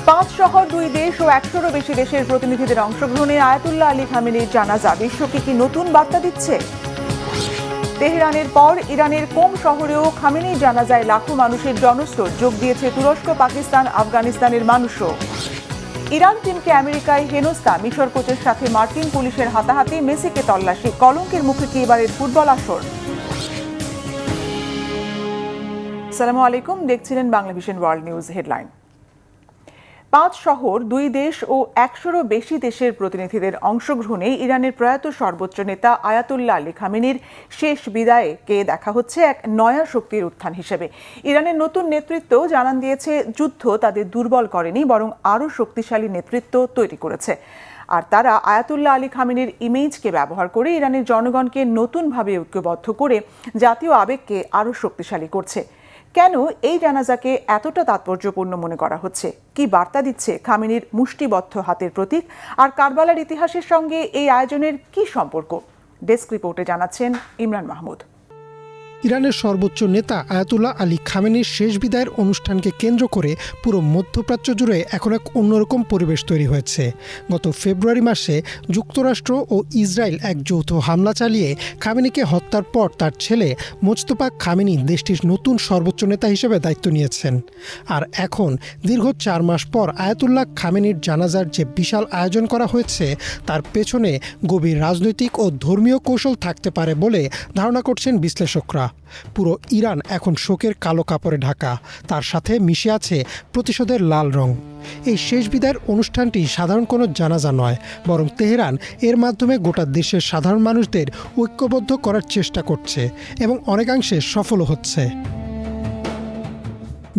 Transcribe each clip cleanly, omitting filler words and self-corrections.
5 শহর 2 দেশ ও 100-রও বেশি দেশের প্রতিনিধিদের অংশগ্রহণে আয়াতুল্লাহ আলী খামেনির জানাজা বিশ্বকে কি নতুন বার্তা দিচ্ছে? তেহরানের পর ইরানের কোম শহরেও খামেনির জানাজায় লাখো মানুষের জনস্রোত, যোগ দিয়েছে তুরস্ক, পাকিস্তান, আফগানিস্তানের মানুষও। ইরান টিমকে আমেরিকায় হেনস্থা, মিশর কোচের সাথে মার্কিন পুলিশের হাতাহাতি, মেসিকে তল্লাশি, কলঙ্কের মুখে কি এবারের ফুটবল আসর? আসসালামু আলাইকুম, দেখছিলেন বাংলাভিশন ওয়ার্ল্ড নিউজ হেডলাইন। 5 শহর 2 দেশ ও 100-রও বেশি দেশের প্রতিনিধিদের অংশগ্রহণে ইরানের প্রয়াত সর্বোচ্চ নেতা আয়াতুল্লাহ আলী খামেনির শেষ বিদায়কে দেখা হচ্ছে এক নয়া শক্তির উত্থান হিসেবে। ইরানের নতুন নেতৃত্ব জানান দিয়েছে, যুদ্ধ তাদের দুর্বল করেনি, বরং আরও শক্তিশালী নেতৃত্ব তৈরি করেছে। আর তারা আয়াতুল্লাহ আলী খামেনির ইমেজকে ব্যবহার করে ইরানের জনগণকে নতুনভাবে ঐক্যবদ্ধ করে জাতীয় আবেগকে আরও শক্তিশালী করছে। কেন এই জানাজাকে এতটা তাৎপর্যপূর্ণ মনে করা হচ্ছে? কি বার্তা দিচ্ছে খামেনির মুষ্টিবদ্ধ হাতের প্রতীক? আর কারবালার ইতিহাসের সঙ্গে এই আয়োজনের কি সম্পর্ক? ডেস্ক রিপোর্টে জানাচ্ছেন ইমরান মাহমুদ। ইরানের সর্বোচ্চ নেতা আয়াতুল্লাহ আলী খামেনির শেষ বিদায়ের অনুষ্ঠানকে কেন্দ্র করে পুরো মধ্যপ্রাচ্য জুড়ে এখন এক অন্যরকম পরিবেশ তৈরি হয়েছে। গত ফেব্রুয়ারি মাসে যুক্তরাষ্ট্র ও ইসরায়েল এক যৌথ হামলা চালিয়ে খামেনিকে হত্যার পর তার ছেলে মোজতবা খামেনি দেশটির নতুন সর্বোচ্চ নেতা হিসেবে দায়িত্ব নিয়েছেন। আর এখন দীর্ঘ 4 মাস পর আয়াতুল্লাহ খামেনির জানাজার যে বিশাল আয়োজন করা হয়েছে, তার পেছনে গভীর রাজনৈতিক ও ধর্মীয় কৌশল থাকতে পারে বলে ধারণা করছেন বিশ্লেষকরা। পুরো ইরান এখন শোকের কালো কাপড়ে ঢাকা, তার সাথে মিশে আছে প্রতিশোধের লাল রং। এই শেষ বিদায়ের অনুষ্ঠানটি সাধারণ কোনো জানাজা নয়, বরং তেহরান এর মাধ্যমে গোটা দেশের সাধারণ মানুষদের ঐক্যবদ্ধ করার চেষ্টা করছে এবং অনেকাংশে সফলও হচ্ছে।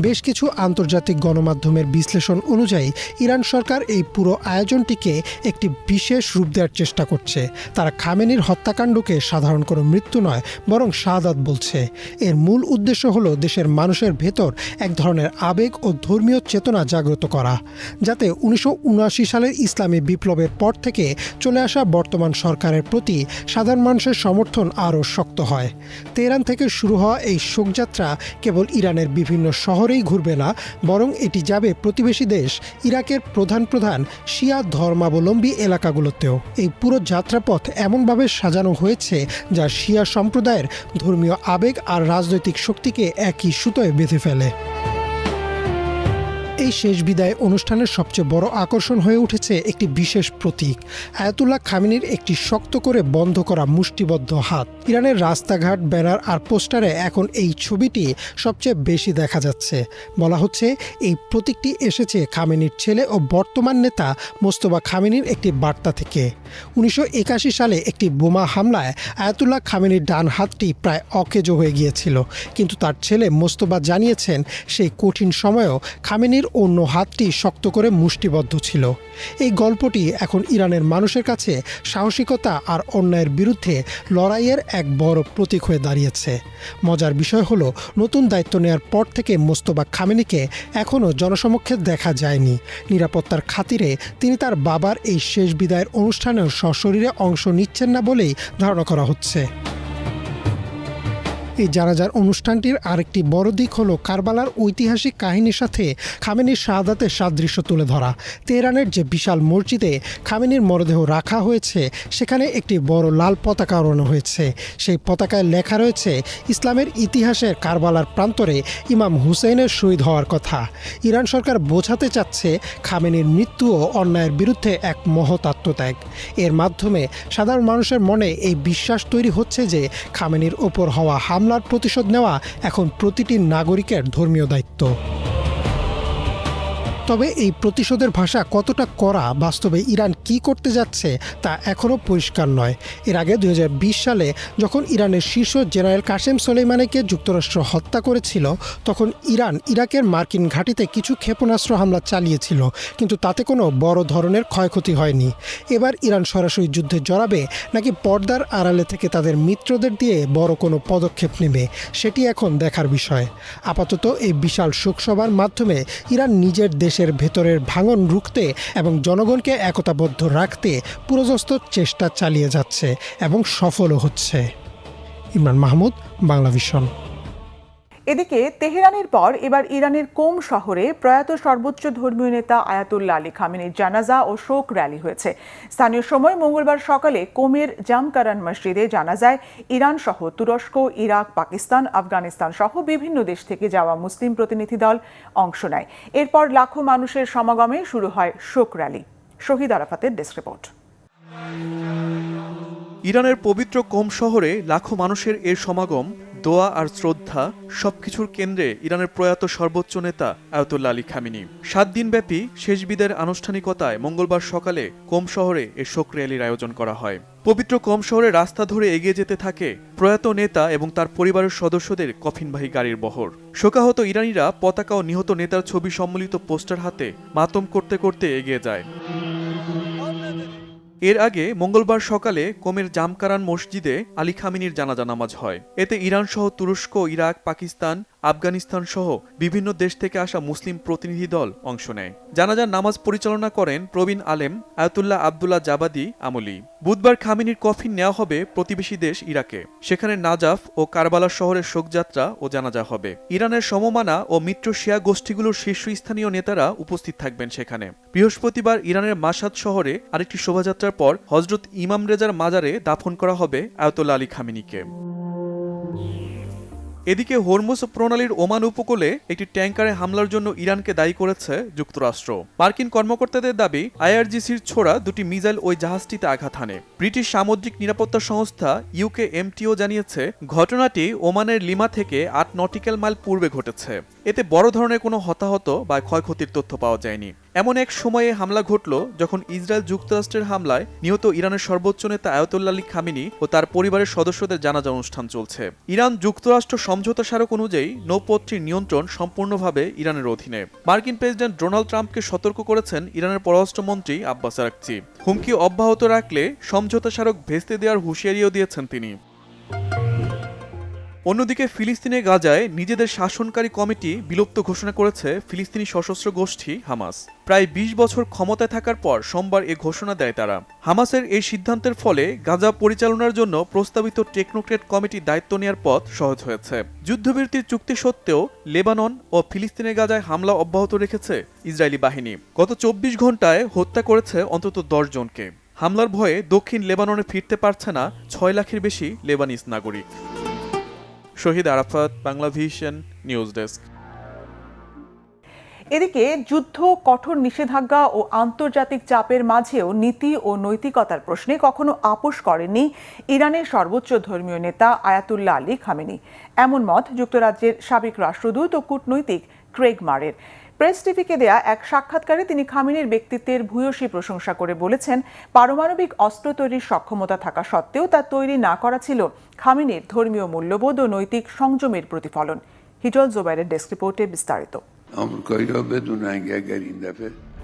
বেশ কিছু আন্তর্জাতিক গণমাধ্যমের বিশ্লেষণ অনুযায়ী ইরান সরকার এই পুরো আয়োজনটিকে একটি বিশেষ রূপ দেওয়ার চেষ্টা করছে। তারা খামেনির হত্যাকাণ্ডকে সাধারণ কোনো মৃত্যু নয়, বরং শাহাদাত বলছে। এর মূল উদ্দেশ্য হলো দেশের মানুষের ভেতর এক ধরনের আবেগ ও ধর্মীয় চেতনা জাগ্রত করা, যাতে 1979 সালের ইসলামী বিপ্লবের পর থেকে চলে আসা বর্তমান সরকারের প্রতি সাধারণ মানুষের সমর্থন আরও শক্ত হয়। তেহরান থেকে শুরু হওয়া এই শোকযাত্রা কেবল ইরানের বিভিন্ন শহরেই ঘুরবে না, বরং এটি যাবে প্রতিবেশী দেশ ইরাকের প্রধান শিয়া ধর্মাবলম্বী এলাকাগুলোতেও। এই পুরো যাত্রাপথ এমনভাবে সাজানো হয়েছে যা শিয়া সম্প্রদায়ের ধর্মীয় আবেগ আর রাজনৈতিক শক্তিকে একই সুতোয় বেঁধে ফেলে। এই শেষ বিদায় অনুষ্ঠানের সবচেয়ে বড় আকর্ষণ হয়ে উঠেছে একটি বিশেষ প্রতীক, আয়াতুল্লাহ খামেনির একটি শক্ত করে বন্ধ করা মুষ্টিবদ্ধ হাত। ইরানের রাস্তাঘাট, ব্যানার আর পোস্টারে এখন এই ছবিটি সবচেয়ে বেশি দেখা যাচ্ছে। বলা হচ্ছে এই প্রতীকটি এসেছে খামেনির ছেলে ও বর্তমান নেতা মোজতবা খামেনির একটি বার্তা থেকে। 1981 সালে একটি বোমা হামলায় আয়াতুল্লাহ খামেনির ডান হাতটি প্রায় অকেজো হয়ে গিয়েছিল, কিন্তু তার ছেলে মোজতবা জানিয়েছেন সেই কঠিন সময়েও খামেনির অন্য হাতটি শক্ত করে মুষ্টিবদ্ধ ছিল। এই গল্পটি এখন ইরানের মানুষের কাছে সাহসিকতা আর অন্যায়ের বিরুদ্ধে লড়াইয়ের এক বড় প্রতীক হয়ে দাঁড়িয়েছে। মজার বিষয় হলো, নতুন দায়িত্ব নেওয়ার পর থেকে মোজতবা খামেনিকে এখনও জনসমক্ষে দেখা যায়নি। নিরাপত্তার খাতিরে তিনি তার বাবার এই শেষ বিদায়ের অনুষ্ঠানেও সশরীরে অংশ নিচ্ছেন না বলেই ধারণা করা হচ্ছে। এই জানাজার অনুষ্ঠানটির আরেকটি বড় দিক হলো কারবালার ঐতিহাসিক কাহিনীর সাথে খামেনির শাহাদাতের সাদৃশ্য তুলে ধরা। তেহরানের যে বিশাল মসজিদে খামেনির মরদেহ রাখা হয়েছে, সেখানে একটি বড় লাল পতাকা ওড়ানো হয়েছে। সেই পতাকায় লেখা রয়েছে ইসলামের ইতিহাসের কারবালার প্রান্তরে ইমাম হুসেইনের শহীদ হওয়ার কথা। ইরান সরকার বোঝাতে চাচ্ছে খামেনির মৃত্যু ও অন্যায়ের বিরুদ্ধে এক মহৎ আত্মত্যাগ। এর মাধ্যমে সাধারণ মানুষের মনে এই বিশ্বাস তৈরি হচ্ছে যে খামেনির ওপর হওয়া হামলার প্রতিশোধ নেওয়া এখন প্রতিটি নাগরিকের ধর্মীয় দায়িত্ব। তবে এই প্রতিশোধের ভাষা কতটা কড়া, বাস্তবে ইরান কি করতে যাচ্ছে তা এখনও পরিষ্কার নয়। এর আগে 2020 সালে যখন ইরানের শীর্ষ জেনারেল কাসেম সোলেইমানিকে যুক্তরাষ্ট্র হত্যা করেছিল, তখন ইরান ইরাকের মার্কিন ঘাঁটিতে কিছু ক্ষেপণাস্ত্র হামলা চালিয়েছিল, কিন্তু তাতে কোনো বড় ধরনের ক্ষয়ক্ষতি হয়নি। এবার ইরান সরাসরি যুদ্ধে জড়াবে নাকি পর্দার আড়ালে থেকে তাদের মিত্রদের দিয়ে বড় কোনো পদক্ষেপ নেবে, সেটি এখন দেখার বিষয়। আপাতত এই বিশাল শোকসভার মাধ্যমে ইরান নিজের দেশের ভেতরের ভাঙন রুখতে এবং জনগণকে একতাবদ্ধ রাখতে পুরোদস্ত চেষ্টা চালিয়ে যাচ্ছে এবং সফলও হচ্ছে। ইমরান মাহমুদ, বাংলাভিশন। এদিকে তেহরানের পর এবার ইরানের কোম শহরে প্রয়াত সর্বোচ্চ ধর্মীয় নেতা আয়াতুল্লাহ আলী খামেনির জানাজা ও শোক র্যালি হয়েছে। স্থানীয় সময় মঙ্গলবার সকালে কোমের জামকারান মসজিদে জানাজায় ইরান সহ তুরস্ক, ইরাক, পাকিস্তান, আফগানিস্তান সহ বিভিন্ন দেশ থেকে যাওয়া মুসলিম প্রতিনিধি দল অংশ নেয়। এরপর লাখো মানুষের সমাগমে শুরু হয় শোক র্যালি। শহীদ আরাফাতের ডেস্ক রিপোর্ট। ইরানের পবিত্র কোম শহরে লাখো মানুষের এর সমাগম, দোয়া আর শ্রদ্ধা সবকিছুর কেন্দ্রে ইরানের প্রয়াত সর্বোচ্চ নেতা আয়াতুল্লাহ আলী খামেনি। 7 দিনব্যাপী শেষ বিদায়ের আনুষ্ঠানিকতায় মঙ্গলবার সকালে কোম শহরে এ শোক র্যালির আয়োজন করা হয়। পবিত্র কোম শহরে রাস্তা ধরে এগিয়ে যেতে থাকে প্রয়াত নেতা এবং তার পরিবারের সদস্যদের কফিনবাহী গাড়ির বহর। শোকাহত ইরানিরা পতাকা ও নিহত নেতার ছবি সম্মিলিত পোস্টার হাতে মাতম করতে করতে এগিয়ে যায়। এর আগে মঙ্গলবার সকালে কোমের জামকারান মসজিদে আলী খামেনির জানাজা নামাজ হয়। এতে ইরান সহ তুরস্ক, ইরাক, পাকিস্তান, আফগানিস্তান সহ বিভিন্ন দেশ থেকে আসা মুসলিম প্রতিনিধি দল অংশ নেয়। জানাজার নামাজ পরিচালনা করেন প্রবীণ আলেম আয়াতুল্লাহ আবদুল্লাহ জাবাদি আমলি। বুধবার খামেনির কফিন নেওয়া হবে প্রতিবেশী দেশ ইরাকে। সেখানে নাজাফ ও কারবালা শহরের শোকযাত্রা ও জানাজা হবে। ইরানের সমমানা ও মিত্র শিয়া গোষ্ঠীগুলোর শীর্ষস্থানীয় নেতারা উপস্থিত থাকবেন সেখানে। বৃহস্পতিবার ইরানের মাশহাদ শহরে আরেকটি শোভাযাত্রার পর হজরত ইমাম রেজার মাজারে দাফন করা হবে আয়াতুল্লাহ আলী খামেনিকে। এদিকে হরমুজ প্রণালীর ওমান উপকূলে একটি ট্যাঙ্কারে হামলার জন্য ইরানকে দায়ী করেছে যুক্তরাষ্ট্র। মার্কিন কর্মকর্তাদের দাবি, আইআরজিসির ছোড়া দুটি মিসাইল ওই জাহাজটিতে আঘাত হানে। ব্রিটিশ সামুদ্রিক নিরাপত্তা সংস্থা ইউকেএমটিও জানিয়েছে, ঘটনাটি ওমানের লিমা থেকে 8 নটিক্যাল মাইল পূর্বে ঘটেছে। এতে বড় ধরনের কোনো হতাহত বা ক্ষয়ক্ষতির তথ্য পাওয়া যায়নি। এমন এক সময়ে হামলা ঘটল যখন ইসরায়েল যুক্তরাষ্ট্রের হামলায় নিহত ইরানের সর্বোচ্চ নেতা আয়াতুল্লাহ আলী খামেনি ও তার পরিবারের সদস্যদের জানাজা অনুষ্ঠান চলছে। ইরান যুক্তরাষ্ট্র সমঝোতা স্মারক অনুযায়ী নৌপথটির নিয়ন্ত্রণ সম্পূর্ণভাবে ইরানের অধীনে। মার্কিন প্রেসিডেন্ট ডোনাল্ড ট্রাম্পকে সতর্ক করেছেন ইরানের পররাষ্ট্রমন্ত্রী আব্বাস আরাকচি। হুমকি অব্যাহত রাখলে সমঝোতা স্মারক ভেস্তে দেওয়ার হুঁশিয়ারিও দিয়েছেন তিনি। অন্যদিকে ফিলিস্তিনের গাজায় নিজেদের শাসনকারী কমিটি বিলুপ্ত ঘোষণা করেছে ফিলিস্তিনি সশস্ত্র গোষ্ঠী হামাস। প্রায় 20 বছর ক্ষমতায় থাকার পর সোমবার এ ঘোষণা দেয় তারা। হামাসের এই সিদ্ধান্তের ফলে গাজা পরিচালনার জন্য প্রস্তাবিত টেকনোক্রেট কমিটির দায়িত্ব নেওয়ার পথ সহজ হয়েছে। যুদ্ধবিরতির চুক্তি সত্ত্বেও লেবানন ও ফিলিস্তিনের গাজায় হামলা অব্যাহত রেখেছে ইসরায়েলি বাহিনী। গত 24 ঘন্টায় হত্যা করেছে অন্তত 10 জনকে। হামলার ভয়ে দক্ষিণ লেবাননে ফিরতে পারছে না 6 লাখের বেশি লেবানিজ নাগরিক। Shahid Arafat, Bangla vision, news desk. এদিকে যুদ্ধ, কঠোর নিষেধাজ্ঞা ও আন্তর্জাতিক চাপের মাঝেও নীতি ও নৈতিকতার প্রশ্নে কখনো আপোষ করেননি ইরানের সর্বোচ্চ ধর্মীয় নেতা আয়াতুল্লাহ আলী খামেনি। এমন মত যুক্তরাজ্যের সাবেক রাষ্ট্রদূত ও কূটনৈতিক ক্রেগ মারের। প্রেস টিভিকে দেয়া এক সাক্ষাৎকারে তিনি খামেনির ব্যক্তিত্বের ভূয়সী প্রশংসা করে বলেছেন, পারমাণবিক অস্ত্র তৈরির সক্ষমতা থাকা সত্ত্বেও তা তৈরি না করা ছিল খামেনির ধর্মীয় মূল্যবোধ ও নৈতিক সংযমের প্রতিফলন। হিজল জোবাইরের ডেস্ক রিপোর্টে বিস্তারিত।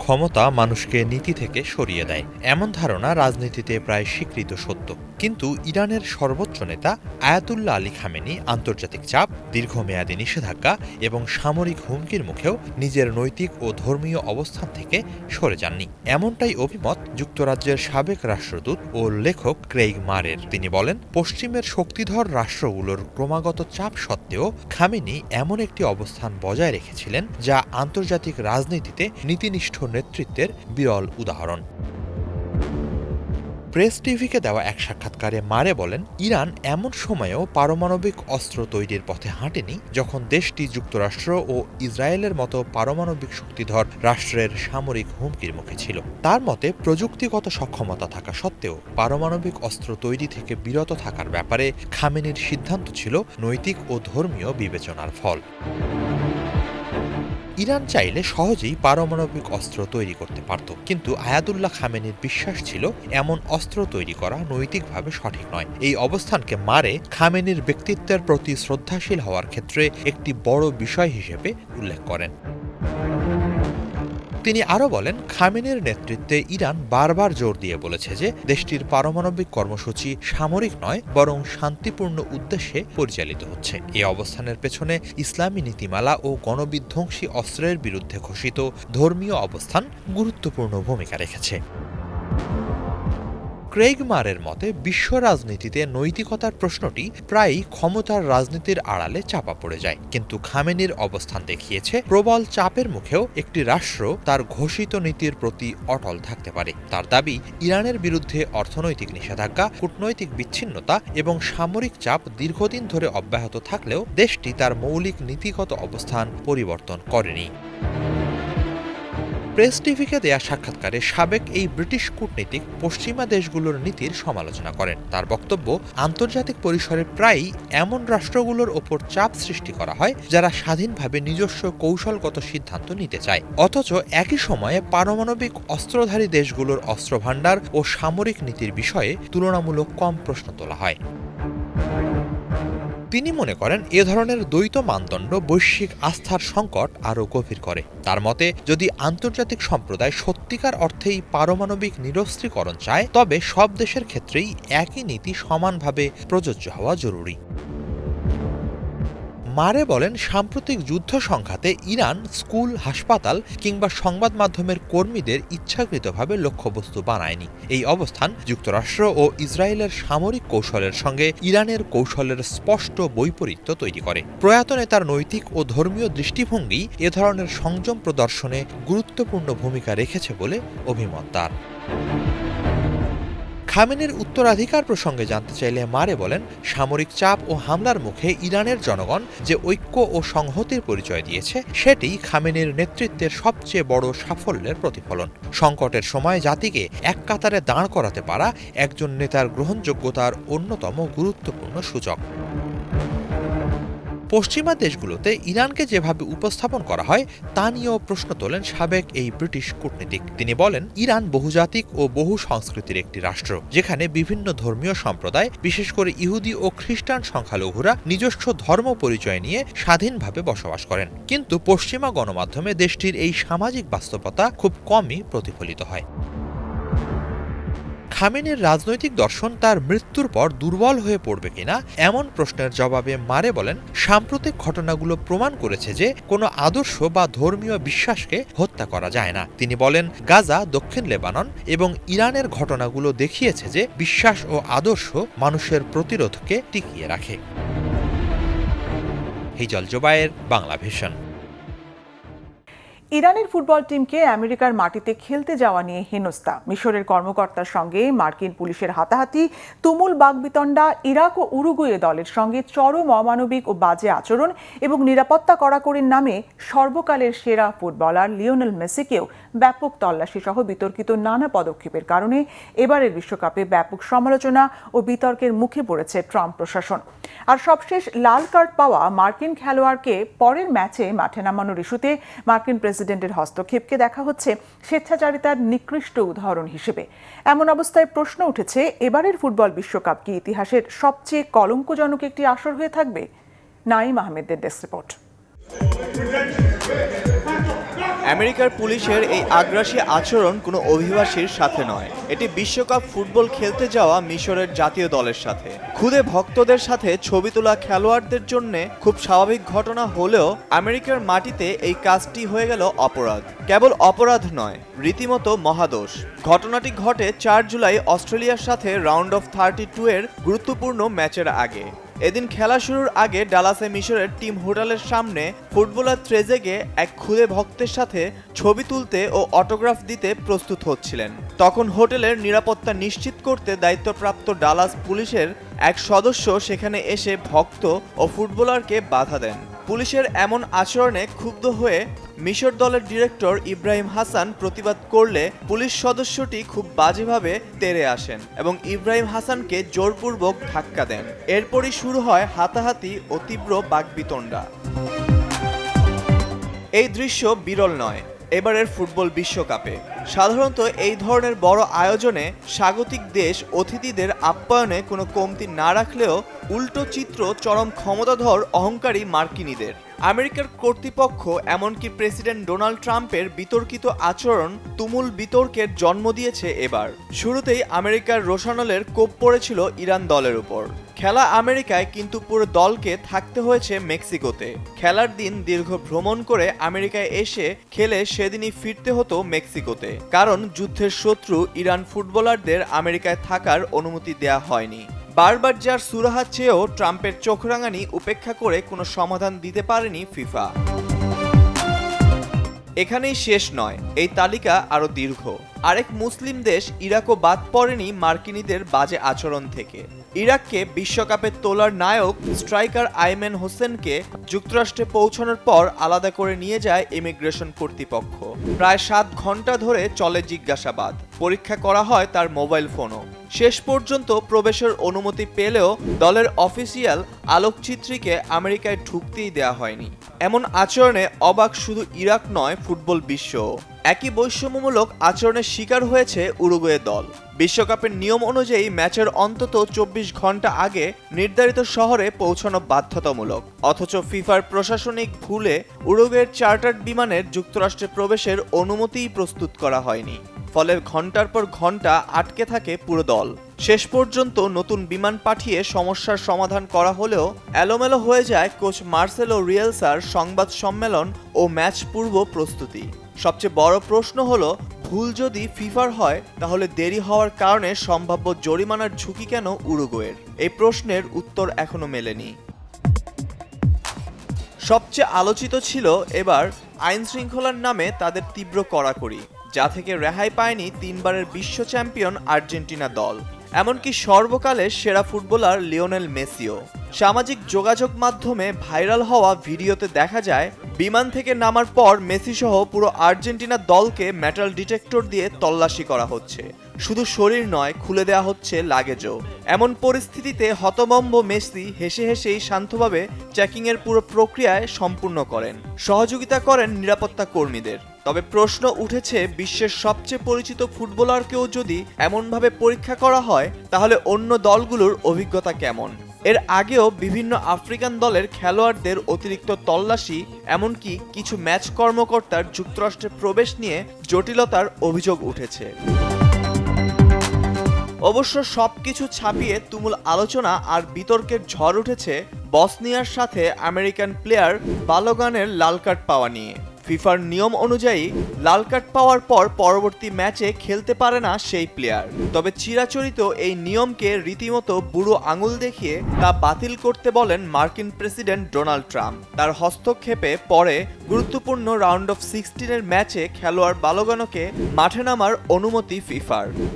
ক্ষমতা মানুষকে নীতি থেকে সরিয়ে দেয়, এমন ধারণা রাজনীতিতে প্রায় স্বীকৃত সত্য। কিন্তু ইরানের সর্বোচ্চ নেতা আয়াতুল্লাহ আলী খামেনি আন্তর্জাতিক চাপ, দীর্ঘমেয়াদী নিষেধাজ্ঞা এবং সামরিক হুমকির মুখেও নিজের নৈতিক ও ধর্মীয় অবস্থান থেকে সরে যাননি। এমনটাই অভিমত যুক্তরাজ্যের সাবেক রাষ্ট্রদূত ও লেখক ক্রেইগ মারের। তিনি বলেন, পশ্চিমের শক্তিধর রাষ্ট্রগুলোর ক্রমাগত চাপ সত্ত্বেও খামেনি এমন একটি অবস্থান বজায় রেখেছিলেন যা আন্তর্জাতিক রাজনীতিতে নীতিনিষ্ঠ নেতৃত্বের বিরল উদাহরণ। প্রেস টিভিকে দেওয়া এক সাক্ষাৎকারে মারে বলেন, ইরান এমন সময়েও পারমাণবিক অস্ত্র তৈরির পথে হাঁটেনি যখন দেশটি যুক্তরাষ্ট্র ও ইসরায়েলের মতো পারমাণবিক শক্তিধর রাষ্ট্রের সামরিক হুমকির মুখে ছিল। তার মতে, প্রযুক্তিগত সক্ষমতা থাকা সত্ত্বেও পারমাণবিক অস্ত্র তৈরি থেকে বিরত থাকার ব্যাপারে খামেনির সিদ্ধান্ত ছিল নৈতিক ও ধর্মীয় বিবেচনার ফল। ইরান চাইলে সহজেই পারমাণবিক অস্ত্র তৈরি করতে পারত, কিন্তু আয়াতুল্লাহ খামেনির বিশ্বাস ছিল এমন অস্ত্র তৈরি করা নৈতিকভাবে সঠিক নয়। এই অবস্থানকে মারে খামেনির ব্যক্তিত্বের প্রতি শ্রদ্ধাশীল হওয়ার ক্ষেত্রে একটি বড় বিষয় হিসেবে উল্লেখ করেন। তিনি আরও বলেন, খামেনির নেতৃত্বে ইরান বারবার জোর দিয়ে বলেছে যে দেশটির পারমাণবিক কর্মসূচি সামরিক নয়, বরং শান্তিপূর্ণ উদ্দেশ্যে পরিচালিত হচ্ছে। এই অবস্থানের পেছনে ইসলামী নীতিমালা ও গণবিধ্বংসী অস্ত্রের বিরুদ্ধে ঘোষিত ধর্মীয় অবস্থান গুরুত্বপূর্ণ ভূমিকা রেখেছে। ক্রেইগ মারের মতে বিশ্ব রাজনীতিতে নৈতিকতার প্রশ্নটি প্রায়ই ক্ষমতার রাজনীতির আড়ালে চাপা পড়ে যায়, কিন্তু খামেনির অবস্থান দেখিয়েছে প্রবল চাপের মুখেও একটি রাষ্ট্র তার ঘোষিত নীতির প্রতি অটল থাকতে পারে। তার দাবি, ইরানের বিরুদ্ধে অর্থনৈতিক নিষেধাজ্ঞা, কূটনৈতিক বিচ্ছিন্নতা এবং সামরিক চাপ দীর্ঘদিন ধরে অব্যাহত থাকলেও দেশটি তার মৌলিক নীতিগত অবস্থান পরিবর্তন করেনি। প্রেস টিভিকে দেয়া সাক্ষাৎকারে সাবেক এই ব্রিটিশ কূটনীতিক পশ্চিমা দেশগুলোর নীতির সমালোচনা করেন। তার বক্তব্য, আন্তর্জাতিক পরিসরে প্রায়ই এমন রাষ্ট্রগুলোর ওপর চাপ সৃষ্টি করা হয় যারা স্বাধীনভাবে নিজস্ব কৌশলগত সিদ্ধান্ত নিতে চায়, অথচ একই সময়ে পারমাণবিক অস্ত্রধারী দেশগুলোর অস্ত্রভাণ্ডার ও সামরিক নীতির বিষয়ে তুলনামূলক কম প্রশ্ন তোলা হয়। তিনি মনে করেন, এ ধরনের দ্বৈত মানদণ্ড বৈশ্বিক আস্থার সংকট আরও গভীর করে। তার মতে, যদি আন্তর্জাতিক সম্প্রদায় সত্যিকার অর্থেই পারমাণবিক নিরস্ত্রীকরণ চায়, তবে সব দেশের ক্ষেত্রেই একই নীতি সমানভাবে প্রযোজ্য হওয়া জরুরি। মারে বলেন, সাম্প্রতিক যুদ্ধ সংঘাতে ইরান স্কুল, হাসপাতাল কিংবা সংবাদ মাধ্যমের কর্মীদের ইচ্ছাকৃতভাবে লক্ষ্যবস্তু বানায়নি। এই অবস্থান যুক্তরাষ্ট্র ও ইসরায়েলের সামরিক কৌশলের সঙ্গে ইরানের কৌশলের স্পষ্ট বৈপরীত্য তৈরি করে। প্রয়াত নেতার নৈতিক ও ধর্মীয় দৃষ্টিভঙ্গি এ ধরনের সংযম প্রদর্শনে গুরুত্বপূর্ণ ভূমিকা রেখেছে বলে অভিমত তার। খামেনির উত্তরাধিকার প্রসঙ্গে জানতে চাইলে মারে বলেন, সামরিক চাপ ও হামলার মুখে ইরানের জনগণ যে ঐক্য ও সংহতির পরিচয় দিয়েছে, সেটি খামেনির নেতৃত্বের সবচেয়ে বড় সাফল্যের প্রতিফলন। সংকটের সময় জাতিকে এক কাতারে দাঁড় করাতে পারা একজন নেতার গ্রহণযোগ্যতার অন্যতম গুরুত্বপূর্ণ সূচক। পশ্চিমা দেশগুলোতে ইরানকে যেভাবে উপস্থাপন করা হয় তা নিয়েও প্রশ্ন তোলেন সাবেক এই ব্রিটিশ কূটনীতিক। তিনি বলেন, ইরান বহুজাতিক ও বহু সংস্কৃতির একটি রাষ্ট্র, যেখানে বিভিন্ন ধর্মীয় সম্প্রদায়, বিশেষ করে ইহুদি ও খ্রিস্টান সংখ্যালঘুরা নিজস্ব ধর্ম পরিচয় নিয়ে স্বাধীনভাবে বসবাস করেন। কিন্তু পশ্চিমা গণমাধ্যমে দেশটির এই সামাজিক বাস্তবতা খুব কমই প্রতিফলিত হয়। খামেনির রাজনৈতিক দর্শন তার মৃত্যুর পর দুর্বল হয়ে পড়বে কিনা এমন প্রশ্নের জবাবে মারে বলেন, সাম্প্রতিক ঘটনাগুলো প্রমাণ করেছে যে কোনো আদর্শ বা ধর্মীয় বিশ্বাসকে হত্যা করা যায় না। তিনি বলেন, গাজা, দক্ষিণ লেবানন এবং ইরানের ঘটনাগুলো দেখিয়েছে যে বিশ্বাস ও আদর্শ মানুষের প্রতিরোধকে টিকিয়ে রাখে। হিজল জোবায়ের, বাংলা ভিশন। ইরানের ফুটবল টিমকে আমেরিকার মাটিতে খেলতে যাওয়া নিয়ে হেনস্থা, মিশরের কর্মকর্তার সঙ্গে মার্কিন পুলিশের হাতাহাতি, তুমুল বাকবিতণ্ডা, ইরাক ও উরুগুয়ে দলের সঙ্গে চরম অমানবিক ও বাজে আচরণ এবং নিরাপত্তা কড়াকড়ির নামে সর্বকালের সেরা ফুটবলার লিওনেল মেসিকেও ব্যাপক তল্লাশি সহ বিতর্কিত নানা পদক্ষেপের কারণে এবারের বিশ্বকাপে ব্যাপক সমালোচনা ও বিতর্কের মুখে পড়েছে ট্রাম্প প্রশাসন। আর সবশেষ লাল কার্ড পাওয়া মার্কিন খেলোয়াড়কে পরের ম্যাচে মাঠে নামানোর ইস্যুতে মার্কিন প্রেসিডেন্টের হস্তক্ষেপকে দেখা হচ্ছে স্বেচ্ছাচারিতার নিকৃষ্ট উদাহরণ হিসেবে। এমন অবস্থায় প্রশ্ন উঠেছে, এবারের ফুটবল বিশ্বকাপ কি ইতিহাসের সবচেয়ে কলঙ্কজনক একটি আসর হয়ে থাকবে? নাঈম আহমেদের ডেস্ক রিপোর্ট। আমেরিকার পুলিশের এই আগ্রাসী আচরণ কোনো অভিবাসীর সাথে নয়, এটি বিশ্বকাপ ফুটবল খেলতে যাওয়া মিশরের জাতীয় দলের সাথে। খুদে ভক্তদের সাথে ছবি তোলা খেলোয়াড়দের জন্য খুব স্বাভাবিক ঘটনা হলেও আমেরিকার মাটিতে এই কাজটি হয়ে গেল অপরাধ। কেবল অপরাধ নয়, রীতিমতো মহাদোষ। ঘটনাটি ঘটে 4 জুলাই অস্ট্রেলিয়ার সাথে রাউন্ড অফ 32 এর গুরুত্বপূর্ণ ম্যাচের আগে। এদিন খেলা শুরুর আগে ডালাসে মিশরের টিম হোটেলের সামনে ফুটবলার ট্রেজেগে এক খুদে ভক্তের সাথে ছবি তুলতে ও অটোগ্রাফ দিতে প্রস্তুত হচ্ছিলেন। তখন হোটেলের নিরাপত্তা নিশ্চিত করতে দায়িত্বপ্রাপ্ত ডালাস পুলিশের এক সদস্য সেখানে এসে ভক্ত ও ফুটবলারকে বাধা দেন। পুলিশের এমন আচরণে ক্ষুব্ধ হয়ে মিশর দলের ডিরেক্টর ইব্রাহিম হাসান প্রতিবাদ করলে পুলিশ সদস্যটি খুব বাজেভাবে তেড়ে আসেন এবং ইব্রাহিম হাসানকে জোরপূর্বক ধাক্কা দেন। এরপরই শুরু হয় হাতাহাতি ও তীব্র বাকবিতণ্ডা। এই দৃশ্য বিরল নয় এবারের ফুটবল বিশ্বকাপে। সাধারণত এই ধরনের বড় আয়োজনে স্বাগতিক দেশ অতিথিদের আপ্যায়নে কোনো কমতি না রাখলেও উল্টো চিত্র চরম ক্ষমতাধর অহংকারী মার্কিনীদের। আমেরিকার কর্তৃপক্ষ এমনকি প্রেসিডেন্ট ডোনাল্ড ট্রাম্পের বিতর্কিত আচরণ তুমুল বিতর্কের জন্ম দিয়েছে এবার। শুরুতেই আমেরিকার রোশানলের কোপ পড়েছিল ইরান দলের উপর। খেলা আমেরিকায়, কিন্তু পুরো দলকে থাকতে হয়েছে মেক্সিকোতে। খেলার দিন দীর্ঘ ভ্রমণ করে আমেরিকায় এসে খেলে সেদিনই ফিরতে হতো মেক্সিকোতে, কারণ যুদ্ধের শত্রু ইরান ফুটবলারদের আমেরিকায় থাকার অনুমতি দেয়া হয়নি। বারবার যার সুরাহা চেয়েও ট্রাম্পের চোখরাঙানি উপেক্ষা করে কোনো সমাধান দিতে পারেনি ফিফা। এখানেই শেষ নয়, এই তালিকা আরো দীর্ঘ। আরেক মুসলিম দেশ ইরাকও বাদ পড়েনি মার্কিনীদের বাজে আচরণ থেকে। ইরাককে বিশ্বকাপে তোলার নায়ক স্ট্রাইকার আইমেন হোসেনকে যুক্তরাষ্ট্রে পৌঁছানোর পর আলাদা করে নিয়ে যায় ইমিগ্রেশন কর্তৃপক্ষ। প্রায় 7 ঘন্টা ধরে চলে জিজ্ঞাসাবাদ, পরীক্ষা করা হয় তার মোবাইল ফোনও। শেষ পর্যন্ত প্রবেশের অনুমতি পেলেও দলের অফিসিয়াল আলোকচিত্রীকে আমেরিকায় ঢুকতেই দেয়া হয়নি। এমন আচরণে অবাক শুধু ইরাক নয়, ফুটবল বিশ্ব। একই বৈষম্যমূলক আচরণের শিকার হয়েছে উরুগুয়ে দল। বিশ্বকাপের নিয়ম অনুযায়ী ম্যাচের অন্তত 24 ঘন্টা আগে নির্ধারিত শহরে পৌঁছানো বাধ্যতামূলক, অথচ ফিফার প্রশাসনিক ভুলে উরুগুয়ের চার্টার্ড বিমানের যুক্তরাষ্ট্রে প্রবেশের অনুমতিই প্রস্তুত করা হয়নি। ফলে ঘন্টার পর ঘন্টা আটকে থাকে পুরো দল। শেষ পর্যন্ত নতুন বিমান পাঠিয়ে সমস্যার সমাধান করা হলেও এলোমেলো হয়ে যায় কোচ মার্সেলো রিয়েলসার সংবাদ সম্মেলন ও ম্যাচ পূর্ব প্রস্তুতি। সবচেয়ে বড় প্রশ্ন হলো, ভুল যদি ফিফার হয় তাহলে দেরি হওয়ার কারণে সম্ভাব্য জরিমানার ঝুঁকি কেন উরুগুয়ের? এই প্রশ্নের উত্তর এখনো মেলেনি। সবচেয়ে আলোচিত ছিল এবার আইন শৃঙ্খলার নামে তাদের তীব্র কড়াকড়ি, যা থেকে রেহাই পায়নি 3 বারের বিশ্ব চ্যাম্পিয়ন আর্জেন্টিনা দল, এমনকি সর্বকালের সেরা ফুটবলার লিওনেল মেসিও। সামাজিক যোগাযোগ মাধ্যমে ভাইরাল হওয়া ভিডিওতে দেখা যায় বিমান থেকে নামার পর মেসি সহ পুরো আর্জেন্টিনা দলকে মেটাল ডিটেক্টর দিয়ে তল্লাশি করা হচ্ছে। শুধু শরীর নয়, খুলে দেওয়া হচ্ছে লাগেজও। এমন পরিস্থিতিতে হতভম্ব মেসি হেসে হেসেই শান্তভাবে চেকিংয়ের পুরো প্রক্রিয়ায় সম্পূর্ণ করেন, সহযোগিতা করেন নিরাপত্তা কর্মীদের। তবে প্রশ্ন উঠেছে, বিশ্বের সবচেয়ে পরিচিত ফুটবলারকেও যদি এমনভাবে পরীক্ষা করা হয় তাহলে অন্য দলগুলোর অভিজ্ঞতা কেমন? এর আগেও বিভিন্ন আফ্রিকান দলের খেলোয়াড়দের অতিরিক্ত তল্লাশি, এমনকি কিছু ম্যাচ কর্মকর্তার যুক্তরাষ্ট্রে প্রবেশ নিয়ে জটিলতার অভিযোগ উঠেছে। অবশ্য সবকিছু ছাপিয়ে তুমুল আলোচনা আর বিতর্কের ঝড় উঠেছে বসনিয়ার সাথে আমেরিকান প্লেয়ার বালোগানের লাল কার্ড পাওয়া নিয়ে। ফিফার নিয়ম অনুযায়ী লাল কার্ড পাওয়ার পর পরবর্তী ম্যাচে খেলতে পারে না সেই প্লেয়ার। তবে চিরাচরিত এই নিয়মকে রীতিমতো বুড়ো আঙুল দেখিয়ে তা বাতিল করতে বলেন মার্কিন প্রেসিডেন্ট ডোনাল্ড ট্রাম্প। তার হস্তক্ষেপে পরে গুরুত্বপূর্ণ রাউন্ড অফ 16-এর ম্যাচে খেলোয়াড় বালোগানোকে মাঠে নামার অনুমতি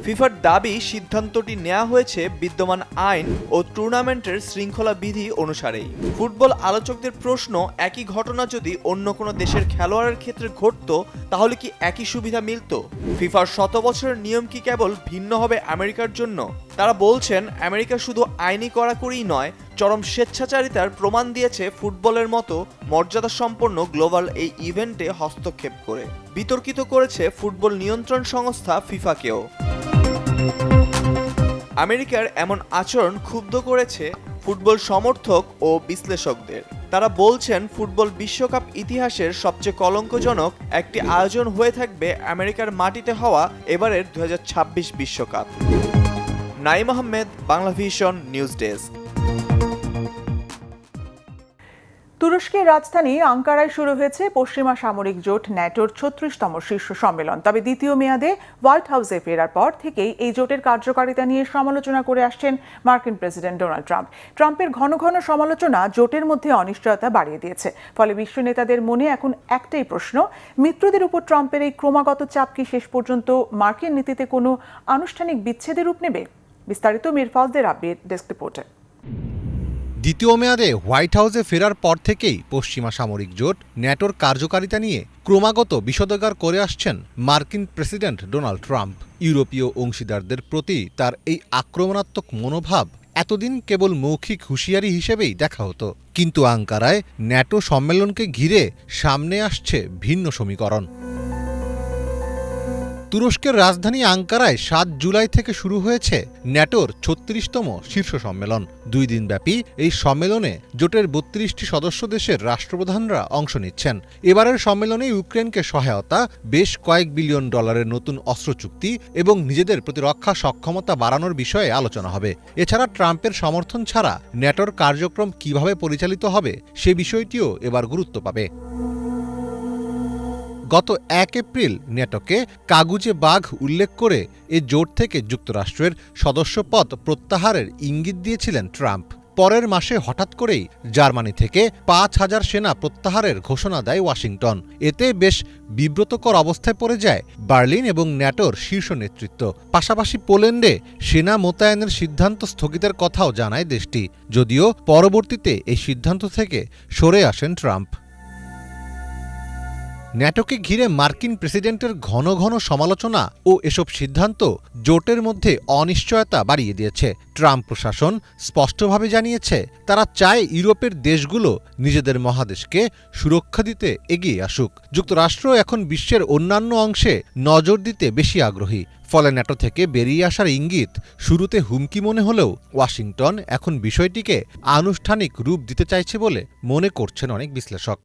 ফিফার দাবি সিদ্ধান্তটি নেওয়া হয়েছে বিদ্যমান আইন ও টুর্নামেন্টের শৃঙ্খলা বিধি অনুসারেই। ফুটবল আলোচকদের প্রশ্ন, একই ঘটনা যদি অন্য কোনো দেশের খেলোয়াড়ের ক্ষেত্রে ঘটতো তাহলে কি একই সুবিধা মিলত? ফিফার 100 বছরের নিয়ম কি কেবল ভিন্ন হবে আমেরিকার জন্য? তারা বলছেন, আমেরিকা শুধু আইনি কড়াকড়িই নয়, চরম স্বেচ্ছাচারিতার প্রমাণ দিয়েছে ফুটবলের মতো মর্যাদা সম্পন্ন গ্লোবাল এই ইভেন্টে হস্তক্ষেপ করে। বিতর্কিত করেছে ফুটবল নিয়ন্ত্রণ সংস্থা ফিফাকেও। আমেরিকার এমন আচরণ ক্ষুব্ধ করেছে ফুটবল সমর্থক ও বিশ্লেষকদের। তারা বলছেন, ফুটবল বিশ্বকাপ ইতিহাসের সবচেয়ে কলঙ্কজনক একটি আয়োজন হয়ে থাকবে আমেরিকার মাটিতে হওয়া এবারের 2026 বিশ্বকাপ। Naim Ahmed, Bangla vision news desk. তুরস্কের রাজধানী আঙ্কারায় শুরু হয়েছে পশ্চিমা সামরিক জোট ন্যাটোর 36তম শীর্ষ সম্মেলন। তবে দ্বিতীয় মেয়াদে হোয়াইট হাউসে ফেরার পর থেকেই এই জোটের কার্যকারিতা নিয়ে সমালোচনা করে আসছেন মার্কিন প্রেসিডেন্ট ডোনাল্ড ট্রাম্প। ট্রাম্পের ঘন ঘন সমালোচনা জোটের মধ্যে অনিশ্চয়তা বাড়িয়ে দিয়েছে। ফলে বিশ্ব নেতাদের মনে এখন একটাই প্রশ্ন, মিত্রদের উপর ট্রাম্পের এই ক্রমাগত চাপ কি শেষ পর্যন্ত মার্কিন নীতিতে কোনো আনুষ্ঠানিক বিচ্ছেদের রূপ নেবে? বিস্তারিত মিরফাউজদের আপডেট ডেস্ক রিপোর্টে। দ্বিতীয় মেয়াদে হোয়াইট হাউসে ফেরার পর থেকেই পশ্চিমা সামরিক জোট ন্যাটোর কার্যকারিতা নিয়ে ক্রমাগত বিষোদগার করে আসছেন মার্কিন প্রেসিডেন্ট ডোনাল্ড ট্রাম্প। ইউরোপীয় অংশীদারদের প্রতি তার এই আক্রমণাত্মক মনোভাব এতদিন কেবল মৌখিক হুঁশিয়ারি হিসেবেই দেখা হতো, কিন্তু আঙ্কারায় ন্যাটো সম্মেলনকে ঘিরে সামনে আসছে ভিন্ন সমীকরণ। তুরস্কের রাজধানী আঙ্কারায় 7 জুলাই থেকে শুরু হয়েছে ন্যাটোর 36তম শীর্ষ সম্মেলন। 2 দিনব্যাপী এই সম্মেলনে জোটের 32টি সদস্য দেশের রাষ্ট্রপ্রধানরা অংশ নিচ্ছেন। এবারের সম্মেলনে ইউক্রেনকে সহায়তা, বেশ কয়েক বিলিয়ন ডলারের নতুন অস্ত্র চুক্তি এবং নিজেদের প্রতিরক্ষা সক্ষমতা বাড়ানোর বিষয়ে আলোচনা হবে। এছাড়া ট্রাম্পের সমর্থন ছাড়া ন্যাটোর কার্যক্রম কিভাবে পরিচালিত হবে সে বিষয়টিও এবার গুরুত্ব পাবে। গত 1 এপ্রিল ন্যাটোকে কাগুজে বাঘ উল্লেখ করে এ জোট থেকে যুক্তরাষ্ট্রের সদস্যপদ প্রত্যাহারের ইঙ্গিত দিয়েছিলেন ট্রাম্প। পরের মাসে হঠাৎ করেই জার্মানি থেকে 5,000 সেনা প্রত্যাহারের ঘোষণা দেয় ওয়াশিংটন। এতে বেশ বিব্রতকর অবস্থায় পড়ে যায় বার্লিন এবং ন্যাটোর শীর্ষ নেতৃত্ব। পাশাপাশি পোল্যান্ডে সেনা মোতায়েনের সিদ্ধান্ত স্থগিতের কথাও জানায় দেশটি, যদিও পরবর্তীতে এই সিদ্ধান্ত থেকে সরে আসেন ট্রাম্প। ন্যাটোকে ঘিরে মার্কিন প্রেসিডেন্টের ঘন ঘন সমালোচনা ও এসব সিদ্ধান্ত জোটের মধ্যে অনিশ্চয়তা বাড়িয়ে দিয়েছে। ট্রাম্প প্রশাসন স্পষ্টভাবে জানিয়েছে তারা চায় ইউরোপের দেশগুলো নিজেদের মহাদেশকে সুরক্ষা দিতে এগিয়ে আসুক। যুক্তরাষ্ট্র এখন বিশ্বের অন্যান্য অংশে নজর দিতে বেশি আগ্রহী। ফলে ন্যাটো থেকে বেরিয়ে আসার ইঙ্গিত শুরুতে হুমকি মনে হলেও ওয়াশিংটন এখন বিষয়টিকে আনুষ্ঠানিক রূপ দিতে চাইছে বলে মনে করছেন অনেক বিশ্লেষক।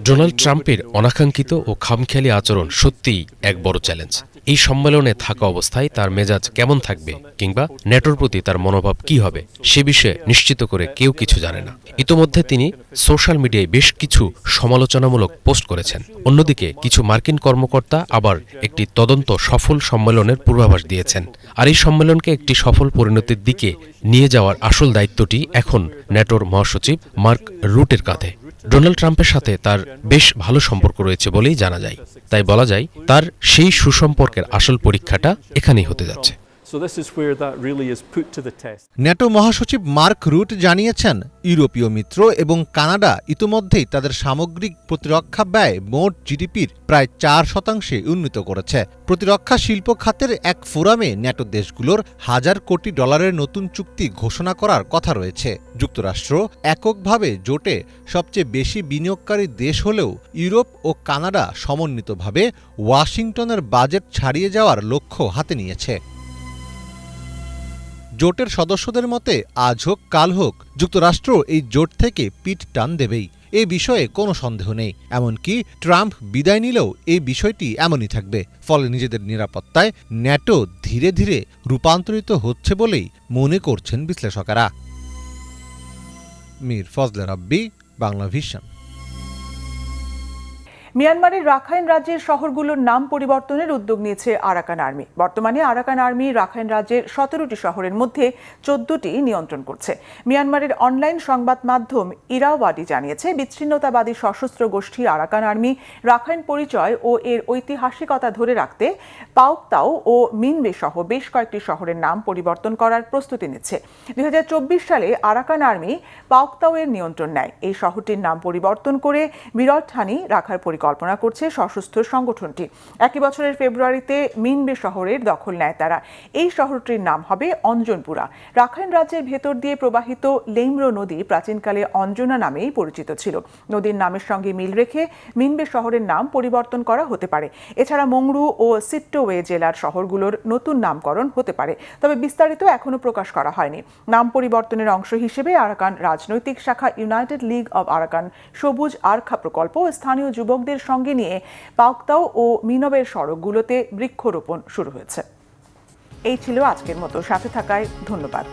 ডোনাল্ড ট্রাম্পের অনাকাঙ্ক্ষিত ও খামখেয়ালি আচরণ সত্যিই এক বড় চ্যালেঞ্জ। এই সম্মেলনে থাকা অবস্থায় তার মেজাজ কেমন থাকবে কিংবা ন্যাটোর প্রতি তার মনোভাব কি হবে সে বিষয়ে নিশ্চিত করে কেউ কিছু জানে না। ইতোমধ্যে তিনি সোশ্যাল মিডিয়ায় বেশ কিছু সমালোচনামূলক পোস্ট করেছেন। অন্যদিকে কিছু মার্কিন কর্মকর্তা আবার একটি তদন্ত সফল সম্মেলনের পূর্বাভাস দিয়েছেন। আর এই সম্মেলনকে একটি সফল পরিণতির দিকে নিয়ে যাওয়ার আসল দায়িত্বটি এখন ন্যাটোর মহাসচিব মার্ক রুটের কাঁধে। ডোনাল্ড ট্রাম্পের সাথে তার বেশ ভালো সম্পর্ক রয়েছে বলেই জানা যায়। তাই বলা যায় তার সেই সুসম্পর্কের আসল পরীক্ষাটা এখানেই হতে যাচ্ছে। ন্যাটো মহাসচিব মার্ক রুট জানিয়েছেন ইউরোপীয় মিত্র এবং কানাডা ইতোমধ্যেই তাদের সামগ্রিক প্রতিরক্ষা ব্যয় মোট জিডিপির প্রায় 4% উন্নীত করেছে। প্রতিরক্ষা শিল্প খাতের এক ফোরামে ন্যাটো দেশগুলোর $1,000 কোটি নতুন চুক্তি ঘোষণা করার কথা রয়েছে। যুক্তরাষ্ট্র এককভাবে জোটে সবচেয়ে বেশি বিনিয়োগকারী দেশ হলেও ইউরোপ ও কানাডা সমন্বিতভাবে ওয়াশিংটনের বাজেট ছাড়িয়ে যাওয়ার লক্ষ্য হাতে নিয়েছে। জোটের সদস্যদের মতে আজ হোক কাল হোক যুক্তরাষ্ট্র এই জোট থেকে পিঠ টান দেবেই, এ বিষয়ে কোনো সন্দেহ নেই। এমনকি ট্রাম্প বিদায় নিলেও এই বিষয়টি এমনই থাকবে। ফলে নিজেদের নিরাপত্তায় ন্যাটো ধীরে ধীরে রূপান্তরিত হচ্ছে বলেই মনে করছেন বিশ্লেষকেরা। মীর ফজলে রাব্বি, বাংলা ভিশন। মিয়ানমারের রাখাইন রাজ্যের শহরগুলোর নাম পরিবর্তনের উদ্যোগ নিয়েছে আরাকান আর্মি। বর্তমানে আরাকান আর্মি রাখাইন রাজ্যের 17টি শহরের মধ্যে 14টি নিয়ন্ত্রণ করছে। মিয়ানমারের অনলাইন সংবাদ মাধ্যম ইরাওয়াডি জানিয়েছে বিচ্ছিন্নতাবাদী সশস্ত্র গোষ্ঠী আরাকান আর্মি রাখাইন পরিচয় ও এর ঐতিহাসিকতা ধরে রাখতে পাওকতাও ও মিনবে সহ বেশ কয়েকটি শহরের নাম পরিবর্তন করার প্রস্তুতি নিচ্ছে। 2024 সালে আরাকান আর্মি পাওকতাও এর নিয়ন্ত্রণ নেয়। এই শহরটির নাম পরিবর্তন করে বিরটঠানি রাখার পরিকল্পনা করছে সশস্ত্র সংগঠনটি। একই বছরের ফেব্রুয়ারিতে মিনবে শহরের দখল নেয় তারা। এই শহরটির নাম হবে অঞ্জনপুরা। রাখাইন রাজ্যের ভেতর দিয়ে প্রবাহিত লেইমরো নদী প্রাচীনকালে অঞ্জনা নামেই পরিচিত ছিল। নদীর নামের সঙ্গে মিল রেখে মিনবে শহরের নাম পরিবর্তন করা হতে পারে। এছাড়া মংরু ও সিট্টোওয়ে জেলার শহরগুলোর নতুন নামকরণ হতে পারে, তবে বিস্তারিত এখনো প্রকাশ করা হয়নি। নাম পরিবর্তনের অংশ হিসেবে আরাকান রাজনৈতিক শাখা ইউনাইটেড লিগ অব আরাকান সবুজ আরখা প্রকল্প স্থানীয় যুবকদের সঙ্গে নিয়ে পাওকতাও ও মিনবের সড়কগুলোতে বৃক্ষরোপণ শুরু হয়েছে। এই ছিল আজকের মতো, সাথে থাকায় ধন্যবাদ।